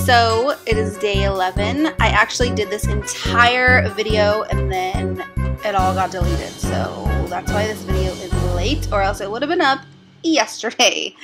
So it is day 11. I actually did this entire video and then it all got deleted. So that's why this video is late, or else it would have been up yesterday.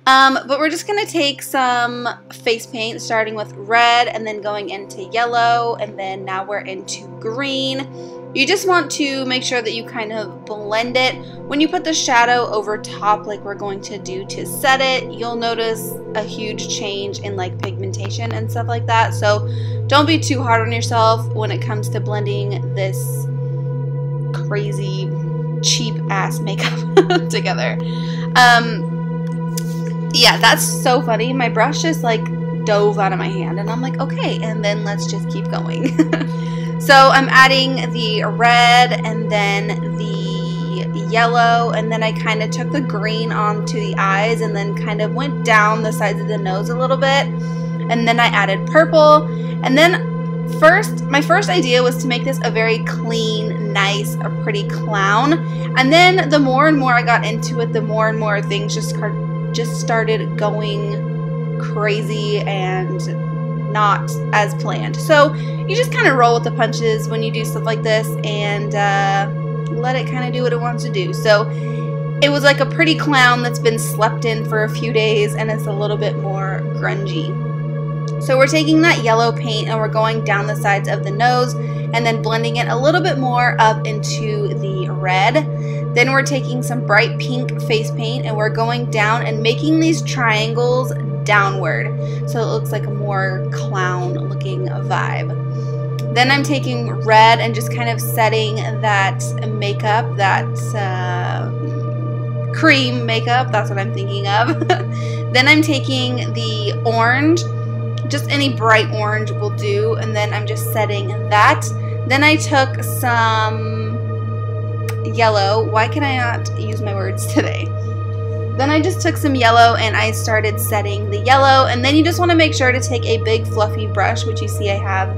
But we're just going to take some face paint, starting with red and then going into yellow, and then now we're into green. You just want to make sure that you kind of blend it. When you put the shadow over top like we're going to do to set it, you'll notice a huge change in like pigmentation and stuff like that. So don't be too hard on yourself when it comes to blending this crazy cheap ass makeup together. Yeah, that's so funny. My brush just like dove out of my hand and I'm like, okay, and then let's just keep going. So I'm adding the red and then the yellow, and then I kind of took the green onto the eyes and then kind of went down the sides of the nose a little bit, and then I added purple. And then my first idea was to make this a very clean, nice, a pretty clown, and then the more and more I got into it, the more and more things just started going crazy and not as planned. So you just kind of roll with the punches when you do stuff like this and let it kind of do what it wants to do. So it was like a pretty clown that's been slept in for a few days and it's a little bit more grungy. So we're taking that yellow paint and we're going down the sides of the nose and then blending it a little bit more up into the red. Then we're taking some bright pink face paint and we're going down and making these triangles downward so it looks like a more clown looking vibe. Then I'm taking red and just kind of setting that makeup, that cream makeup, that's what I'm thinking of. Then I'm taking the orange, just any bright orange will do, and then I'm just setting that. Then I took some yellow. Why can I not use my words today? Then I just took some yellow and I started setting the yellow, and then you just want to make sure to take a big fluffy brush, which you see I have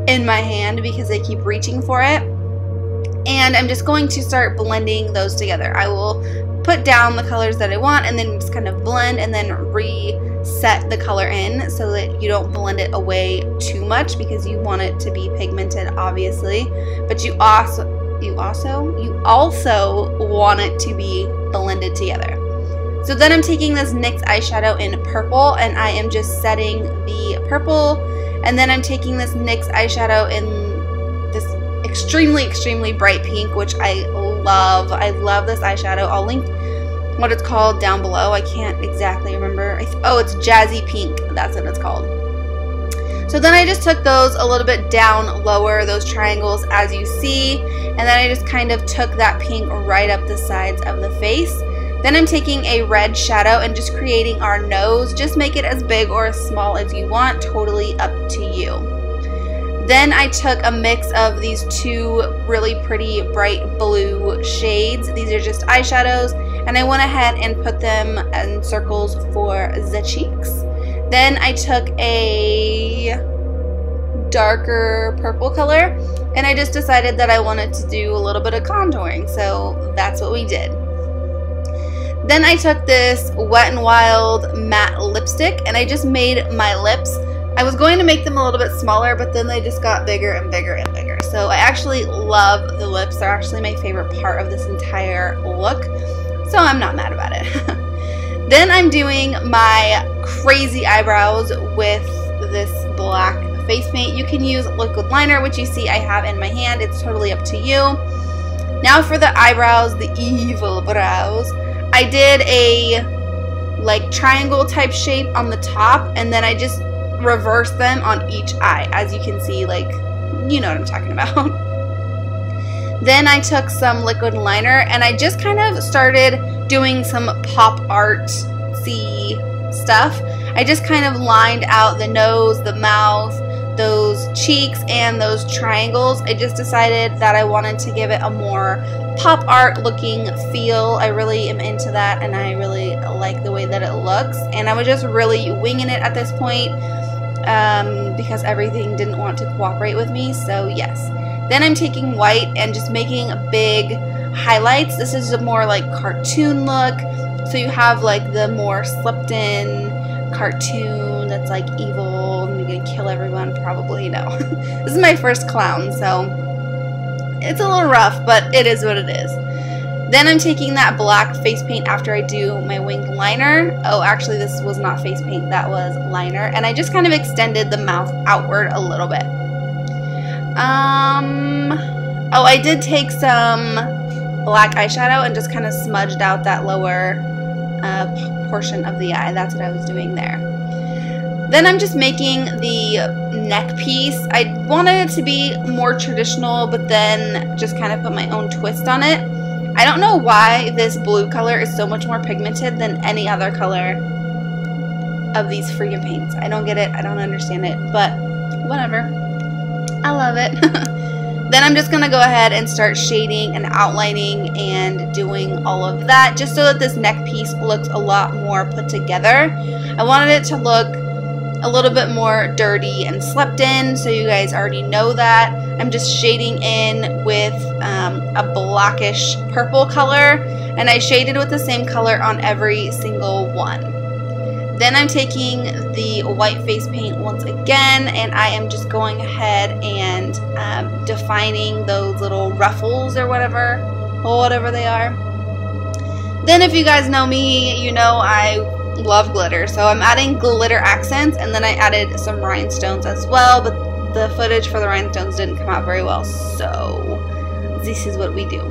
in my hand because I keep reaching for it, and I'm just going to start blending those together. I will put down the colors that I want and then just kind of blend and then reset the color in so that you don't blend it away too much because you want it to be pigmented, obviously, but you also want it to be blended together. So then I'm taking this NYX eyeshadow in purple and I am just setting the purple, and then I'm taking this NYX eyeshadow in this extremely bright pink, which I love. I love this eyeshadow. I'll link what it's called down below. I can't exactly remember. Oh, it's Jazzy Pink. That's what it's called. So then I just took those a little bit down lower, those triangles as you see, and then I just kind of took that pink right up the sides of the face. Then I'm taking a red shadow and just creating our nose. Just make it as big or as small as you want, totally up to you. Then I took a mix of these two really pretty bright blue shades. These are just eyeshadows, and I went ahead and put them in circles for the cheeks. Then I took a darker purple color, and I just decided that I wanted to do a little bit of contouring, so that's what we did. Then I took this Wet n Wild matte lipstick and I just made my lips. I was going to make them a little bit smaller, but then they just got bigger and bigger and bigger. So I actually love the lips. They're actually my favorite part of this entire look, so I'm not mad about it. Then I'm doing my crazy eyebrows with this black face paint. You can use liquid liner, which you see I have in my hand. It's totally up to you. Now for the eyebrows, the evil brows. I did a like triangle type shape on the top, and then I just reversed them on each eye, as you can see, like, you know what I'm talking about. Then I took some liquid liner and I just kind of started doing some pop art-y stuff. I just kind of lined out the nose, the mouth, those cheeks, and those triangles. I just decided that I wanted to give it a more pop art looking feel. I really am into that and I really like the way that it looks, and I was just really winging it at this point because everything didn't want to cooperate with me. So yes, then I'm taking white and just making big highlights. This is a more like cartoon look, so you have like the more slept in cartoon that's like evil and you're gonna kill everyone probably. No. This is my first clown, so it's a little rough, but it is what it is. Then I'm taking that black face paint after I do my wing liner. Oh, actually this was not face paint, that was liner, and I just kind of extended the mouth outward a little bit. Oh, I did take some black eyeshadow and just kind of smudged out that lower portion of the eye. That's what I was doing there. Then I'm just making the neck piece. I wanted it to be more traditional, but then just kind of put my own twist on it. I don't know why this blue color is so much more pigmented than any other color of these freaking paints. I don't get it. I don't understand it, but whatever. I love it. Then I'm just going to go ahead and start shading and outlining and doing all of that just so that this neck piece looks a lot more put together. I wanted it to look a little bit more dirty and slept in, so you guys already know that. I'm just shading in with a blackish purple color, and I shaded with the same color on every single one. Then I'm taking the white face paint once again, and I am just going ahead and defining those little ruffles or whatever they are. Then if you guys know me, you know I love glitter, so I'm adding glitter accents, and then I added some rhinestones as well, but the footage for the rhinestones didn't come out very well, so this is what we do.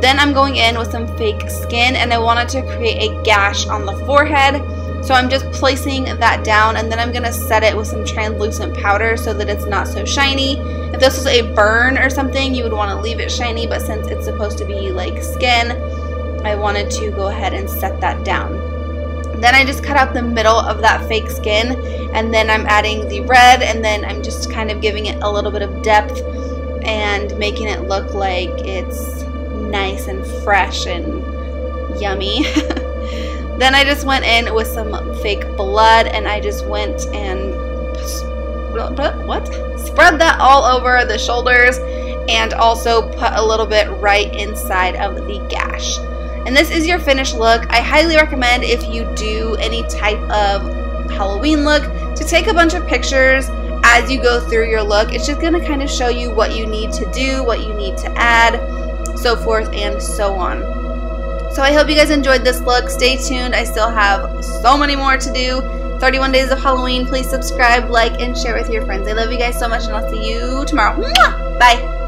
Then I'm going in with some fake skin, and I wanted to create a gash on the forehead. So I'm just placing that down, and then I'm going to set it with some translucent powder so that it's not so shiny. If this was a burn or something, you would want to leave it shiny, but since it's supposed to be like skin, I wanted to go ahead and set that down. Then I just cut out the middle of that fake skin, and then I'm adding the red, and then I'm just kind of giving it a little bit of depth and making it look like it's nice and fresh and yummy. Then I just went in with some fake blood, and I just went and spread that all over the shoulders, and also put a little bit right inside of the gash. And this is your finished look. I highly recommend, if you do any type of Halloween look, to take a bunch of pictures as you go through your look. It's just going to kind of show you what you need to do, what you need to add, so forth and so on. So I hope you guys enjoyed this look. Stay tuned. I still have so many more to do. 31 days of Halloween. Please subscribe, like, and share with your friends. I love you guys so much, and I'll see you tomorrow. Mwah! Bye.